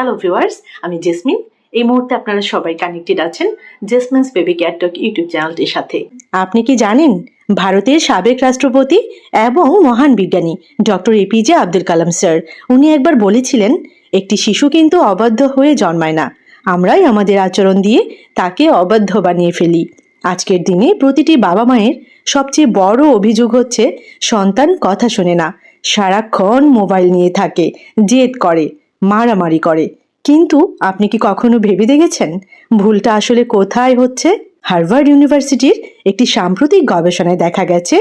Hello viewers, আমি jasmine. এই মুহূর্তে আপনারা সবাই কানেক্টেড আছেন জেসমিনস বেবি কেয়ার টক ইউটিউব চ্যানেলটির সাথে। আপনি কি জানেন ভারতের সাবেক রাষ্ট্রপতি এবং মহান বিজ্ঞানী doctor APJ Abdul Kalam sir উনি একবার বলেছিলেন, একটি শিশু কিন্তু অবাধ্য হয়ে জন্মায় না, আমরাই আমাদের আচরণ দিয়ে তাকে অবাধ্য বানিয়ে ফেলি। আজকের দিনে প্রতিটি বাবা মায়ের সবচেয়ে বড় অভিযোগ হচ্ছে সন্তান কথা শোনে না, সারাক্ষণ মোবাইল নিয়ে থাকে, জেদ করে, মারামারি করে। কিন্তু আপনি কি কখনো ভেবে দেখেছেন ভুলটা আসলে কোথায় হচ্ছে? হার্ভার্ড ইউনিভার্সিটির একটি সাম্প্রতিক গবেষণায় দেখা গেছে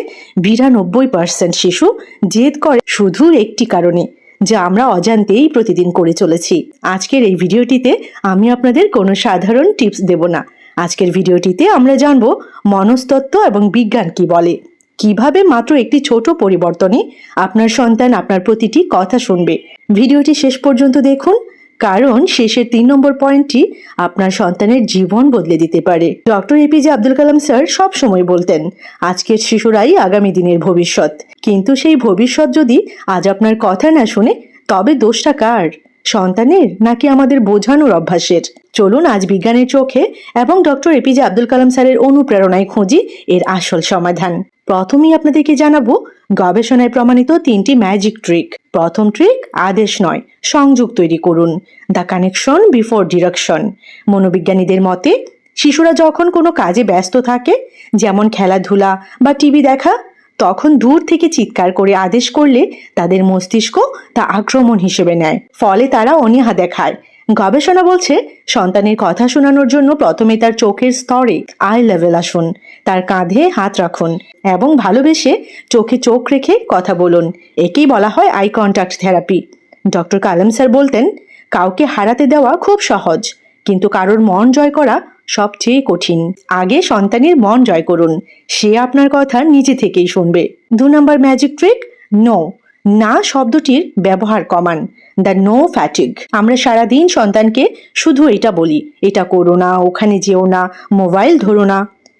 92% শিশু জেদ করে শুধু একটি কারণে, যা আমরা অজান্তেই প্রতিদিন করে চলেছি। আজকের এই ভিডিওটিতে আমি আপনাদের কোনো সাধারণ টিপস দেব না। আজকের ভিডিওটিতে আমরা জানব মনস্তত্ত্ব এবং বিজ্ঞান কি বলে, কিভাবে মাত্র একটি ছোট পরিবর্তনই আপনার সন্তান আপনার প্রতিটি কথা শুনবে। ভিডিওটি শেষ পর্যন্ত দেখুন, কারণ শেষের 3 নম্বর পয়েন্টটি আপনার সন্তানের জীবন বদলে দিতে পারে। Doctor APJ Abdul Kalam sir সব সময় বলতেন, আজকের শিশুরাই আগামী দিনের ভবিষ্যৎ। কিন্তু সেই ভবিষ্যৎ যদি আজ আপনার কথা না শুনে, তবে দোষটা কার? সন্তানের নাকি আমাদের বোঝানোর অভ্যাসের? চলুন আজ বিজ্ঞানের চোখে এবং ডক্টর এপিজে আব্দুল কালাম স্যারের অনুপ্রেরণায় খুঁজি এর আসল সমাধান। প্রথমেই আপনাদেরকে জানাবো গবেষণায় প্রমাণিত 3টি ম্যাজিক ট্রিক। প্রথম ট্রিক, আদেশ নয়, সংযোগ তৈরি করুন। The connection before direction. মনোবিজ্ঞানীদের মতে শিশুরা যখন কোনো কাজে ব্যস্ত থাকে, যেমন খেলাধুলা বা টিভি দেখা, তখন দূর থেকে চিৎকার করে আদেশ করলে তাদের মস্তিষ্ক তা আক্রমণ হিসেবে নেয়, ফলে তারা অনীহা দেখায়। গবেষণা বলছে সন্তানের কথা শোনানোর জন্য প্রথমে তার চোখের স্তরে আই লেভেল আসুন, তার কাঁধে হাত রাখুন এবং ভালোবেসে চোখে চোখ রেখে কথা বলুন। একেই বলা হয় আই কন্ট্যাক্ট থেরাপি। ডক্টর কালাম স্যার বলতেন, কাউকে হারাতে দেওয়া খুব সহজ, কিন্তু কারোর মন জয় করা সবচেয়ে কঠিন। আগে সন্তানের মন জয় করুন, সে আপনার কথা নিজে থেকেই শুনবে। 2 নম্বর ম্যাজিক ট্রিক, নো। না শব্দটির ব্যবহার কমান। The no fatigue. আমরা সারাদিন সন্তানকে শুধু এটা বলি, এটা করো না, ওখানে যেও না, মোবাইল ধরো না।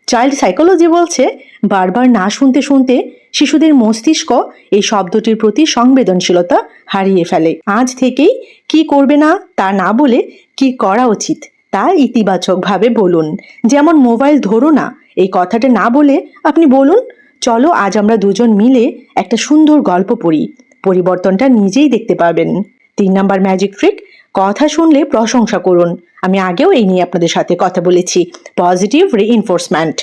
চাইল্ড সাইকোলজি বলছে বারবার না শুনতে শুনতে শিশুদের মস্তিষ্ক এই শব্দটির প্রতি সংবেদনশীলতা হারিয়ে ফেলে। আজ থেকেই কি করবে না তা না বলে কি করা উচিত তা ইতিবাচকভাবে বলুন। যেমন মোবাইল ধরো না এই কথাটা না বলে আপনি বলুন, চলো আজ আমরা দুজন মিলে একটা সুন্দর গল্প পড়ি। পরিবর্তনটা নিজেই দেখতে পাবেন। 3 নম্বর ম্যাজিক ট্রিক, কথা শুনলে প্রশংসা করুন। আমি আগেও এই নিয়ে আপনাদের সাথে কথা বলেছি। Positive reinforcement.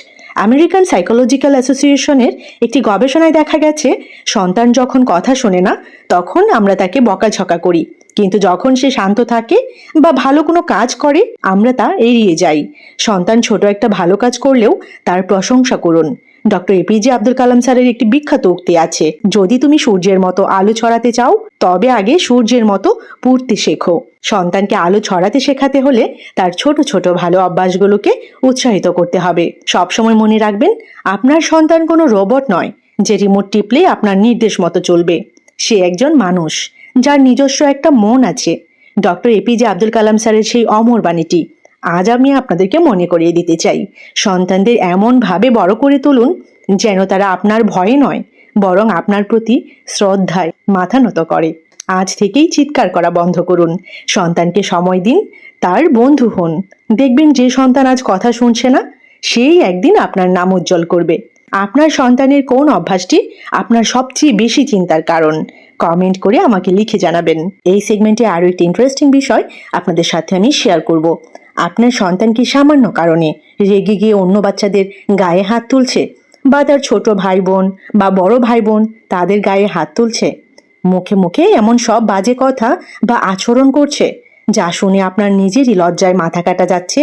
আমেরিকান সাইকোলজিক্যাল অ্যাসোসিয়েশনের একটি গবেষণায় দেখা গেছে সন্তান যখন কথা শোনে না তখন আমরা তাকে বকাঝকা করি, কিন্তু যখন সে শান্ত থাকে বা ভালো কোনো কাজ করে আমরা তা এড়িয়ে যাই। সন্তান ছোট একটা ভালো কাজ করলেও তার প্রশংসা করুন। ডক্টর এপিজে আব্দুল কালাম স্যারের একটি বিখ্যাত উক্তি আছে, যদি তুমি সূর্যের মতো আলো ছড়াতে চাও তবে আগে সূর্যের মতো পড়তে শেখো। সন্তানকে আলো ছড়াতে শেখাতে হলে তার ছোট ছোট ভালো অভ্যাসগুলোকে উৎসাহিত করতে হবে। সবসময় মনে রাখবেন, আপনার সন্তান কোনো রোবট নয় যে রিমোট টিপলে আপনার নির্দেশ মতো চলবে। সে একজন মানুষ যার নিজস্ব একটা মন আছে। ডক্টর এপিজে আব্দুল কালাম স্যারের সেই অমর বাণীটি আজ আমি আপনাদেরকে মনে করিয়ে দিতে চাই। সন্তানদের এমনভাবে বড় করে তুলুন যেন তারা আপনার ভয়ে নয়, বরং আপনার প্রতি শ্রদ্ধায় মাথা নত করে। আজ থেকেই চিৎকার করা বন্ধ করুন। সন্তানকে সময় দিন, তার বন্ধু হন। দেখবেন যে সন্তান আজ কথা শুনছে না, সেই একদিন আপনার নাম উজ্জ্বল করবে। আপনার সন্তানের কোন অভ্যাসটি আপনার সবচেয়ে বেশি চিন্তার কারণ? কমেন্ট করে আমাকে লিখে জানাবেন। এই সেগমেন্টে আরও একটি ইন্টারেস্টিং বিষয় আপনাদের সাথে আমি শেয়ার করব। আপনার সন্তান কি সামান্য কারণে রেগে গিয়ে অন্য বাচ্চাদের গায়ে হাত তুলছে, বা তার ছোট ভাই বোন বা বড় ভাই বোন তাদের গায়ে হাত তুলছে? মুখে মুখে এমন সব বাজে কথা বা আচরণ করছে যা শুনে আপনার নিজেরই লজ্জায় মাথা কাটা যাচ্ছে।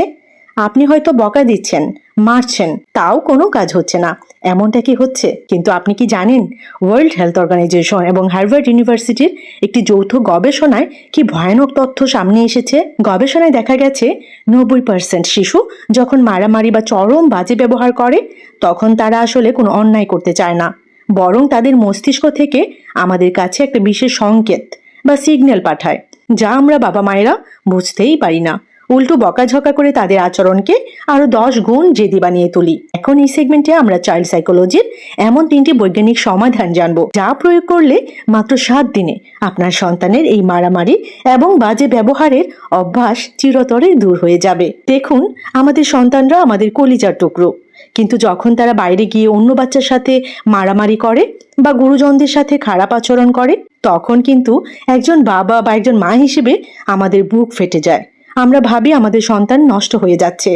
আপনি হয়তো বকা দিচ্ছেন, মারছেন, তাও কোনো কাজ হচ্ছে না। এমনটা কি হচ্ছে? কিন্তু আপনি কি জানেন ওয়ার্ল্ড হেলথ অর্গানাইজেশন এবং হার্ভার্ড ইউনিভার্সিটির একটি যৌথ গবেষণায় কি ভয়ানক তথ্য সামনে এসেছে? গবেষণায় দেখা গেছে 90% শিশু যখন মারামারি বা চরম বাজে ব্যবহার করে তখন তারা আসলে কোনো অন্যায় করতে চায় না, বরং তাদের মস্তিষ্ক থেকে আমাদের কাছে একটা বিশেষ সংকেত বা সিগন্যাল পাঠায়, যা আমরা বাবা মায়েরা বুঝতেই পারি না। উল্টো বকাঝকা করে তাদের আচরণকে আরো 10 গুণ জেদি বানিয়ে তুলি। এখন এই সেগমেন্টে আমরা চাইল্ড সাইকোলজির এমন 3টি বৈজ্ঞানিক সমাধান জানব, যা প্রয়োগ করলে মাত্র 7 দিনে আপনার সন্তানের এই মারামারি এবং বাজে ব্যবহারের অভ্যাস চিরতরে দূর হয়ে যাবে। দেখুন, আমাদের সন্তানরা আমাদের কলিজার টুকরো, কিন্তু যখন তারা বাইরে গিয়ে অন্য বাচ্চার সাথে মারামারি করে বা গুরুজনদের সাথে খারাপ আচরণ করে, তখন কিন্তু একজন বাবা বা একজন মা হিসেবে আমাদের বুক ফেটে যায়। আমরা ভাবি আমাদের সন্তান নষ্ট হয়ে যাচ্ছে,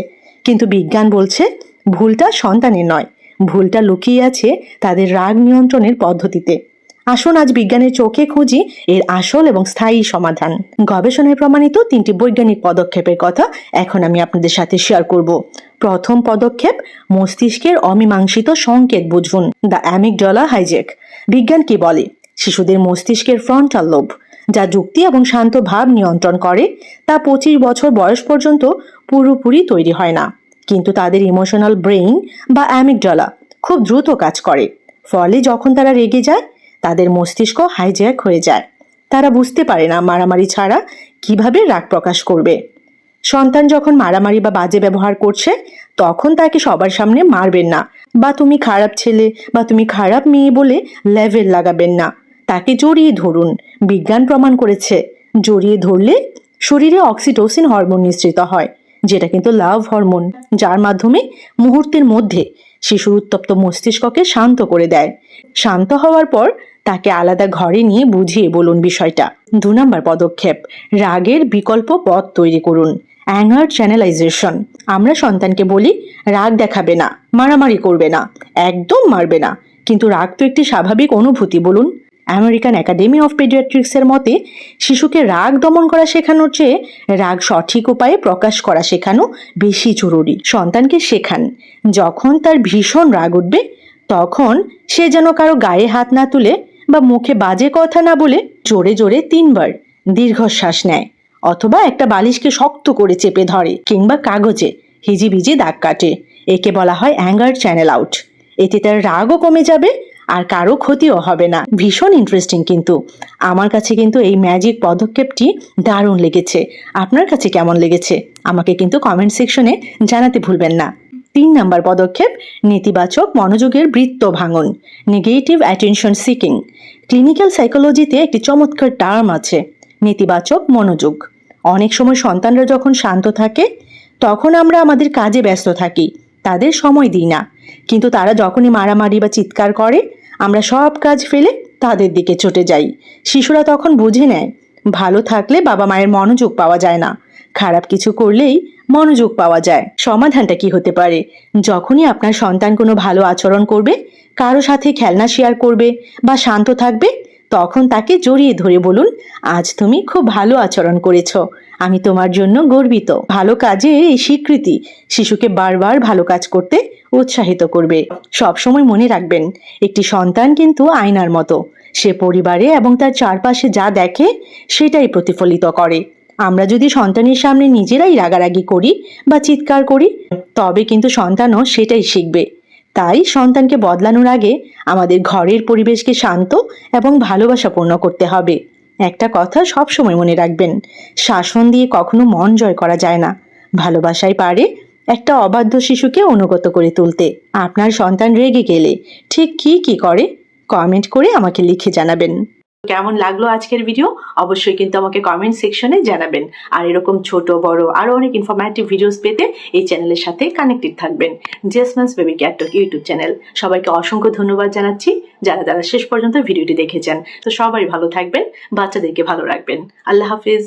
কিন্তু বিজ্ঞান বলছে ভুলটা সন্তানের নয়, ভুলটা লুকিয়ে আছে তাদের রাগ নিয়ন্ত্রণের পদ্ধতিতে। আসুন আজ বিজ্ঞানের চোখে খুঁজি এর আসল এবং স্থায়ী সমাধান। গবেষণায় প্রমাণিত 3টি বৈজ্ঞানিক পদক্ষেপের কথা এখন আমি আপনাদের সাথে শেয়ার করব। প্রথম পদক্ষেপ, মস্তিষ্কের অমীমাংসিত সংকেত বুঝুন, দ্য অ্যামিগডালা হাইজ্যাক। বিজ্ঞান কি বলে? শিশুদের মস্তিষ্কের ফ্রন্টাল লোব, যা যুক্তি এবং শান্ত ভাব নিয়ন্ত্রণ করে, তা 25 বছর বয়স পর্যন্ত পুরোপুরি তৈরি হয় না, কিন্তু তাদের ইমোশনাল ব্রেইন বা অ্যামিগডালা খুব দ্রুত কাজ করে। ফলে যখন তারা রেগে যায়, তাদের মস্তিষ্ক হাইজ্যাক হয়ে যায়। তারা বুঝতে পারে না মারামারি ছাড়া কিভাবে রাগ প্রকাশ করবে। সন্তান যখন মারামারি বা বাজে ব্যবহার করছে, তখন তাকে সবার সামনে মারবেন না, বা তুমি খারাপ ছেলে বা তুমি খারাপ মেয়ে বলে লেভেল লাগাবেন না। তাকে জড়িয়ে ধরুন। বিজ্ঞান প্রমাণ করেছে জড়িয়ে ধরলে শরীরে অক্সিটোসিন হরমোন নিঃসৃত হয়, যেটা কিন্তু লাভ হরমোন, যার মাধ্যমে মুহূর্তের মধ্যে শিশুর উত্তপ্ত মস্তিষ্ককে শান্ত করে দেয়। শান্ত হওয়ার পর তাকে আলাদা ঘরে নিয়ে বুঝিয়ে বলুন বিষয়টা। 2 নম্বর পদক্ষেপ, রাগের বিকল্প পথ তৈরি করুন, অ্যাঙ্গার চ্যানেলাইজেশন। আমরা সন্তানকে বলি রাগ দেখাবে না, মারামারি করবে না, একদম মারবে না, কিন্তু রাগ তো একটি স্বাভাবিক অনুভূতি বলুন। আমেরিকান একাডেমি অফ পেডিয়াট্রিক্সের মতে শিশুকে রাগ দমন করা শেখানোর চেয়ে রাগ সঠিক উপায়ে প্রকাশ করা শেখানো বেশি জরুরি। সন্তানকে শেখান যখন তার ভীষণ রাগ উঠবে, তখন সে যেন কারো গায়ে হাত না তুলে বা মুখে বাজে কথা না বলে জোরে জোরে 3 বার দীর্ঘশ্বাস নেয়, অথবা একটা বালিশকে শক্ত করে চেপে ধরে, কিংবা কাগজে হিজিবিজি দাগ কাটে। একে বলা হয় অ্যাঙ্গার চ্যানেল আউট। এতে তার রাগও কমে যাবে আর কারো ক্ষতিও হবে না। ভীষণ ইন্টারেস্টিং কিন্তু আমার কাছে কিন্তু এই ম্যাজিক পদক্ষেপটি দারুণ লেগেছে। আপনার কাছে কেমন লেগেছে আমাকে কিন্তু কমেন্ট সেকশনে জানাতে ভুলবেন না। 3 নম্বর পদক্ষেপ, নেতিবাচক মনোযোগের বৃত্ত ভাঙন, নেগেটিভ অ্যাটেনশন সিকিং। ক্লিনিক্যাল সাইকোলজিতে একটি চমৎকার টার্ম আছে, নেতিবাচক মনোযোগ। অনেক সময় সন্তানরা যখন শান্ত থাকে, তখন আমরা আমাদের কাজে ব্যস্ত থাকি, তাদের সময় দিই না, কিন্তু তারা যখনই মারামারি বা চিৎকার করে, আমরা সব কাজ ফেলে তাদের দিকে ছুটে যাই। শিশুরা তখন বুঝে নেয় ভালো থাকলে বাবা মায়ের মনোযোগ পাওয়া যায় না, খারাপ কিছু করলেই মনোযোগ পাওয়া যায়। সমাধানটা কি হতে পারে? যখনই আপনার সন্তান কোনো ভালো আচরণ করবে, কারো সাথে খেলনা শেয়ার করবে বা শান্ত থাকবে, তখন তাকে জড়িয়ে ধরে বলুন, আজ তুমি খুব ভালো আচরণ করেছো, আমি তোমার জন্য গর্বিত। ভালো কাজে এই স্বীকৃতি শিশুকে বারবার ভালো কাজ করতে উৎসাহিত করবে। সবসময় মনে রাখবেন, একটি সন্তান কিন্তু আয়নার মতো, সে পরিবারে এবং তার চারপাশে যা দেখে সেটাই প্রতিফলিত করে। আমরা যদি সন্তানের সামনে নিজেরাই রাগারাগি করি বা চিৎকার করি, তবে কিন্তু সন্তানও সেটাই শিখবে। তাই সন্তানকে বদলানোর আগে আমাদের ঘরের পরিবেশকে শান্ত এবং ভালোবাসাপূর্ণ করতে হবে। একটা কথা সবসময় মনে রাখবেন, শাসন দিয়ে কখনো মন জয় করা যায় না, ভালোবাসাই পারে একটা অবাধ্য শিশুকে অনুগত করে তুলতে। আপনার সন্তান রেগে গেলে ঠিক কি করে কমেন্ট করে আমাকে লিখে জানাবেন। কেমন লাগলো আজকের ভিডিও অবশ্যই কিন্তু আমাকে কমেন্ট সেকশনে জানাবেন। আর এরকম ছোট বড় আরো অনেক ইনফরমেটিভ ভিডিওস পেতে এই চ্যানেলের সাথে কানেক্টেড থাকবেন। Jasmine's baby cat talk YouTube channel. সবাইকে অসংখ্য ধন্যবাদ জানাচ্ছি যারা শেষ পর্যন্ত ভিডিওটি দেখেছেন। তো সবাই ভালো থাকবেন, বাচ্চাদেরকে ভালো রাখবেন। আল্লাহ হাফিজ।